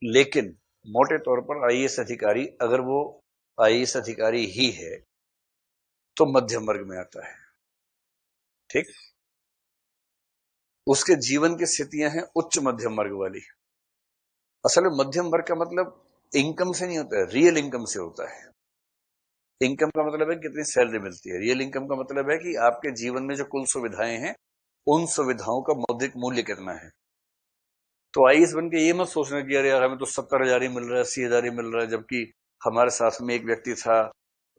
लेकिन मोटे तौर पर आईएएस अधिकारी, अगर वो आईएएस अधिकारी ही है, तो मध्यम वर्ग में आता है। ठीक। उसके जीवन की स्थितियां हैं उच्च मध्यम वर्ग वाली। असल में मध्यम वर्ग का मतलब इनकम से नहीं होता है, रियल इनकम से होता है। इनकम का मतलब है कितनी सैलरी मिलती है। रियल इनकम का मतलब है कि आपके जीवन में जो कुल सुविधाएं हैं, उन सुविधाओं का मौद्रिक मूल्य कितना है। तो आईएएस बन के ये मत सोचना कि यार हमें तो 70,000 ही मिल रहा है, 80,000 ही मिल रहा है, जबकि हमारे साथ में एक व्यक्ति था,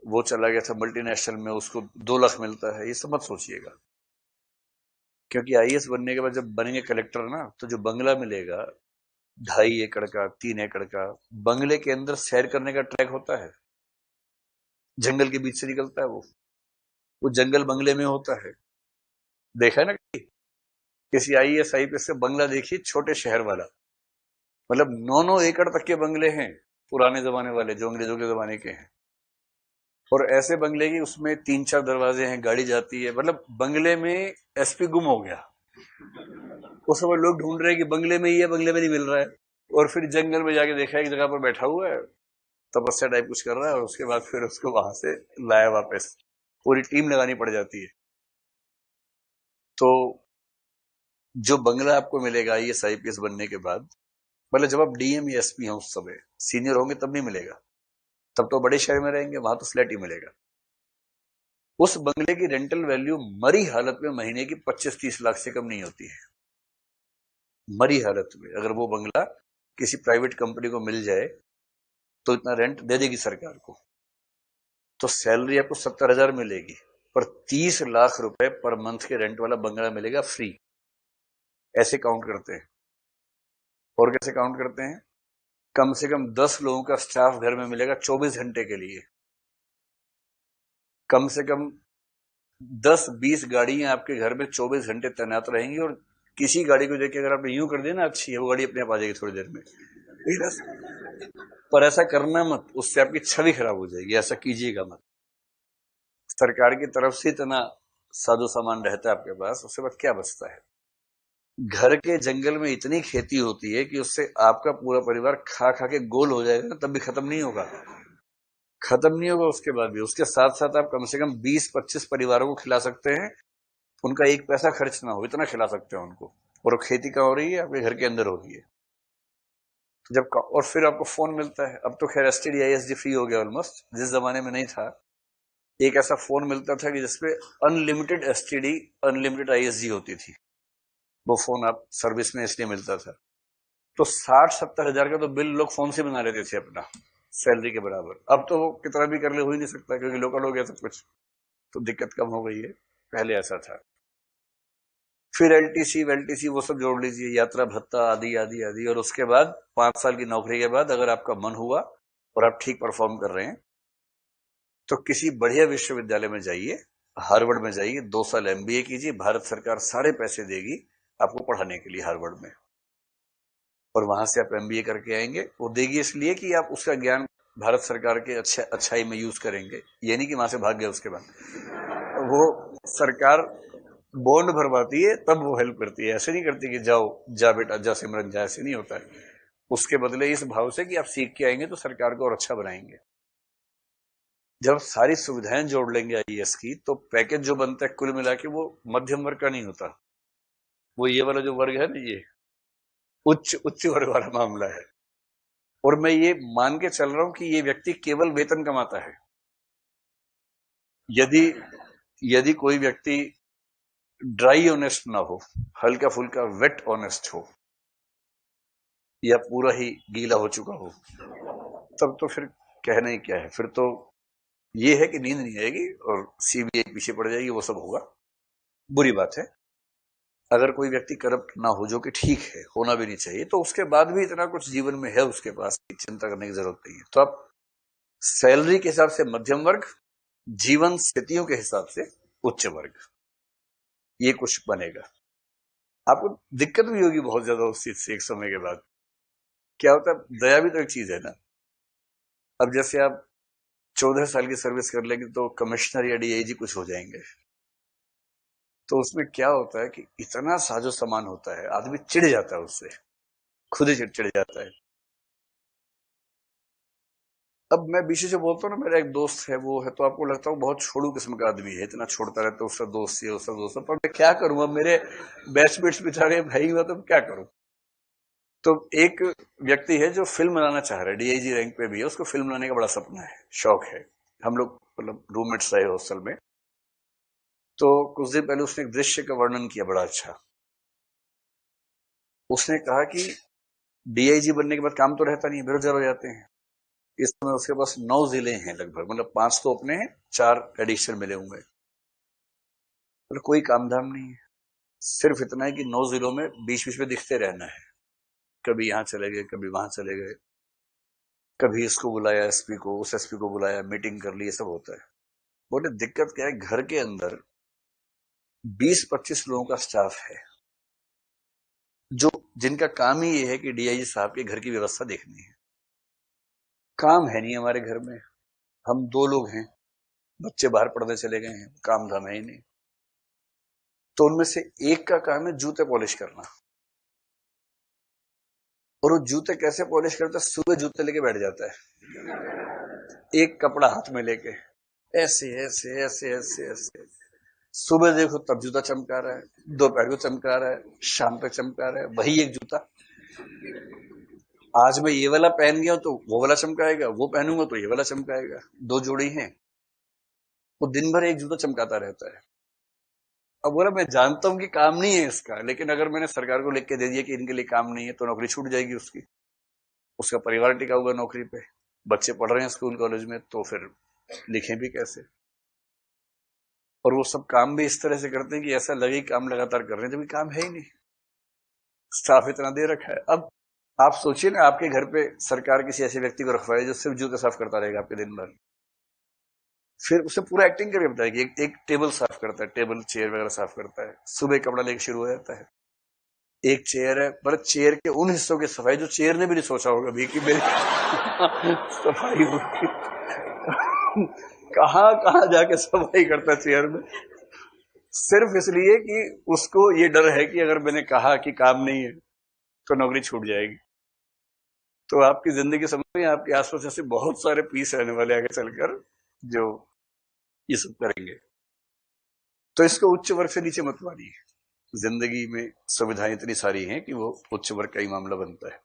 वो चला गया था मल्टीनेशनल में, उसको 2 लाख मिलता है। ये सब मत सोचिएगा, क्योंकि आईएएस बनने के बाद जब बनेंगे कलेक्टर ना, तो जो बंगला मिलेगा 2.5 एकड़ का, 3 एकड़ का, बंगले के अंदर सैर करने का ट्रैक होता है, जंगल के बीच से निकलता है वो जंगल बंगले में होता है। देखा है ना किसी आईएएस आईपीएस से बंगला देखिए, छोटे शहर वाला, मतलब 9-9 एकड़ तक के बंगले हैं, पुराने जमाने वाले जो अंग्रेजों के जमाने के हैं। और ऐसे बंगले की उसमें 3-4 दरवाजे हैं, गाड़ी जाती है, मतलब बंगले में एसपी गुम हो गया। उस समय लोग ढूंढ रहे हैं कि बंगले में ही है, बंगले में नहीं मिल रहा है। और फिर जंगल में जाके देखा एक जगह पर बैठा हुआ है, तपस्या टाइप कुछ कर रहा है, और उसके बाद फिर उसको वहां से लाया वापस। पूरी टीम लगानी पड़ जाती है। तो जो बंगला आपको मिलेगा आईएएस आईपीएस बनने के बाद, मतलब जब आप डीएम या एसपी हो, उस समय सीनियर होंगे तब नहीं मिलेगा, तब तो बड़े शहर में रहेंगे, वहां तो फ्लैट ही मिलेगा। उस बंगले की रेंटल वैल्यू मरी हालत में महीने की 25-30 लाख से कम नहीं होती है। मरी हालत में अगर वो बंगला किसी प्राइवेट कंपनी को मिल जाए, तो इतना रेंट दे देगी सरकार को। तो सैलरी आपको 70,000 मिलेगी, पर 30 लाख रुपए पर मंथ के रेंट वाला बंगला मिलेगा फ्री। ऐसे काउंट करते हैं। और कैसे काउंट करते हैं? कम से कम 10 लोगों का स्टाफ घर में मिलेगा 24 घंटे के लिए। कम से कम 10-20 गाड़ियां आपके घर में 24 घंटे तैनात रहेंगी, और किसी गाड़ी को देखिए, अगर आपने यूं कर दिया ना अच्छी है, वो गाड़ी अपने आप आ जाएगी थोड़ी देर में। पर ऐसा करना मत, उससे आपकी छवि खराब हो जाएगी, ऐसा कीजिएगा मत। सरकार की तरफ से इतना साजो सामान रहता है आपके पास, उसके बाद क्या बचता है? घर के जंगल में इतनी खेती होती है कि उससे आपका पूरा परिवार खा खा के गोल हो जाएगा ना, तब भी खत्म नहीं होगा। खत्म नहीं होगा उसके बाद भी। उसके साथ साथ आप कम से कम 20-25 परिवारों को खिला सकते हैं, उनका एक पैसा खर्च ना हो, इतना खिला सकते हैं उनको। और वो खेती कहाँ हो रही है? आपके घर के अंदर हो रही है। और फिर आपको फोन मिलता है। अब तो खैर एसटीडी आईएसडी फ्री हो गया ऑलमोस्ट, जिस जमाने में नहीं था। एक ऐसा फोन मिलता था कि जिसपे अनलिमिटेड एसटीडी, अनलिमिटेड आईएसडी होती थी। वो फोन आप सर्विस में इसलिए मिलता था। तो 60-70 हजार का तो बिल लोग फोन से बना लेते थे अपना, सैलरी के बराबर। अब तो वो कितना भी कर ले, हो ही नहीं सकता, क्योंकि लोकल हो गया सब कुछ। तो दिक्कत कम हो गई है, पहले ऐसा था। फिर एलटीसी वेलटीसी वो सब जोड़ लीजिए, यात्रा भत्ता आदि आदि आदि। और उसके बाद 5 साल की नौकरी के बाद अगर आपका मन हुआ और आप ठीक परफॉर्म कर रहे हैं, तो किसी बढ़िया विश्वविद्यालय में जाइए, हार्वर्ड में जाइए, 2 साल एमबीए कीजिए, भारत सरकार सारे पैसे देगी आपको पढ़ाने के लिए हार्वर्ड में। और वहां से आप एमबीए करके आएंगे। वो देगी इसलिए कि आप उसका ज्ञान भारत सरकार के अच्छाई में यूज करेंगे, ये नहीं कि वहां से भाग गए उसके बाद। वो सरकार बॉन्ड भरवाती है, तब वो हेल्प करती है। ऐसे नहीं करती कि जाओ, जा बेटा जा सिमरन जा, ऐसे नहीं होता है। उसके बदले इस भाव से कि आप सीख के आएंगे तो सरकार को और अच्छा बनाएंगे। जब सारी सुविधाएं जोड़ लेंगे आईएएस की, तो पैकेज जो बनता है कुल मिला के, वो मध्यम वर्ग का नहीं होता। वो ये वाला जो वर्ग है ना, ये उच्च उच्च वर्ग वाला मामला है। और मैं ये मान के चल रहा हूं कि ये व्यक्ति केवल वेतन कमाता है। यदि यदि कोई व्यक्ति ड्राई ऑनेस्ट ना हो, हल्का फुल्का वेट ऑनेस्ट हो, या पूरा ही गीला हो चुका हो, तब तो फिर कहना ही क्या है। फिर तो ये है कि नींद नहीं आएगी और सीबीआई पीछे पड़ जाएगी, वो सब होगा। बुरी बात है। अगर कोई व्यक्ति करप्ट ना हो, जो कि ठीक है, होना भी नहीं चाहिए, तो उसके बाद भी इतना कुछ जीवन में है उसके पास, चिंता करने की जरूरत नहीं है। तो आप सैलरी के हिसाब से मध्यम वर्ग, जीवन स्थितियों के हिसाब से उच्च वर्ग, ये कुछ बनेगा। आपको दिक्कत भी होगी बहुत ज्यादा उस चीज से एक समय के बाद। क्या होता है, दया भी तो एक चीज है ना। अब जैसे आप 14 साल की सर्विस कर लेंगे तो कमिश्नर या डीआईजी कुछ हो जाएंगे। तो उसमें क्या होता है कि इतना साजो सामान होता है, आदमी चिढ़ जाता है उससे, खुद ही चिड़ जाता है। अब मैं बीच से बोलता हूँ ना, मेरा एक दोस्त है, वो है, तो आपको लगता है वो बहुत छोड़ू किस्म का आदमी है, इतना छोड़ता रहता है, उसका दोस्त है, उसका दोस्त है, पर मैं क्या करूँ, अब मेरे बैचमेट्स बेचारे भाई हुआ, तो क्या करूँ। तो एक व्यक्ति है जो फिल्म बनाना चाह रहा है, डीआईजी रैंक पे भी है, उसको फिल्म बनाने का बड़ा सपना है, शौक है। हम लोग मतलब रूममेट्स रहे हॉस्टल में, तो कुछ दिन पहले उसने एक दृश्य का वर्णन किया बड़ा अच्छा। उसने कहा कि डीआईजी बनने के बाद काम तो रहता नहीं, बेरोजगार हो जाते हैं। इस समय उसके पास 9 जिले हैं लगभग, मतलब 5 तो अपने हैं, 4 एडिशन मिले हुए, मतलब कोई काम धाम नहीं है। सिर्फ इतना है कि 9 जिलों में बीच बीच में दिखते रहना है, कभी यहाँ चले गए, कभी वहां चले गए, कभी इसको बुलाया एसपी को, उस एसपी को बुलाया, मीटिंग कर ली, ये सब होता है। बोले दिक्कत क्या है, घर के अंदर 20-25 लोगों का स्टाफ है, जो जिनका काम ही ये है कि डीआईजी साहब के घर की व्यवस्था देखनी है। काम है नहीं हमारे घर में, हम 2 लोग हैं, बच्चे बाहर पढ़ने चले गए हैं, काम धाम है ही नहीं। तो उनमें से एक का काम है जूते पॉलिश करना, और वो जूते कैसे पॉलिश करता है, सुबह जूते लेके बैठ जाता है, एक कपड़ा हाथ में लेके, ऐसे ऐसे ऐसे ऐसे ऐसे, सुबह देखो तब जूता चमका रहा है, दोपहर को चमका रहा है, शाम तक चमका रहा है, वही एक जूता। आज मैं ये वाला पहन गया तो वो वाला चमकाएगा, वो पहनूंगा तो ये वाला चमकाएगा, 2 जोड़ी हैं। वो दिन भर एक जूता चमकाता रहता है। अब बोला मैं जानता हूं कि काम नहीं है इसका, लेकिन अगर मैंने सरकार को लिख के दे दिया कि इनके लिए काम नहीं है, तो नौकरी छूट जाएगी उसकी, उसका परिवार टिका हुआ नौकरी पे, बच्चे पढ़ रहे हैं स्कूल कॉलेज में, तो फिर लिखें भी कैसे। और वो सब काम भी इस तरह से करते हैं कि ऐसा लगे काम लगातार कर रहे हैं, जबकि काम है ही नहीं, स्टाफ इतना दे रखा है। अब आप सोचिए ना, आपके घर पे सरकार किसी ऐसे व्यक्ति को रखवाए जो सिर्फ जूते साफ करता रहेगा आपके दिन भर, फिर उसे पूरा एक्टिंग करके बताएगी, एक टेबल साफ करता है, टेबल चेयर वगैरह साफ करता है, सुबह कपड़ा लेके शुरू हो जाता है। एक चेयर है, पर चेयर के उन हिस्सों की सफाई जो चेयर ने भी नहीं सोचा होगा भी कि मेरी सफाई होगी। कहां कहां जाके सफाई करता है चेयर में, सिर्फ इसलिए कि उसको ये डर है कि अगर मैंने कहा कि काम नहीं है तो नौकरी छूट जाएगी। तो आपकी जिंदगी समझ में, आपके आसपास ऐसे बहुत सारे पीस रहने वाले आगे चलकर जो ये सब करेंगे। तो इसको उच्च वर्ग से नीचे मत मानिए, जिंदगी में सुविधाएं इतनी सारी हैं कि वो उच्च वर्ग का ही मामला बनता है।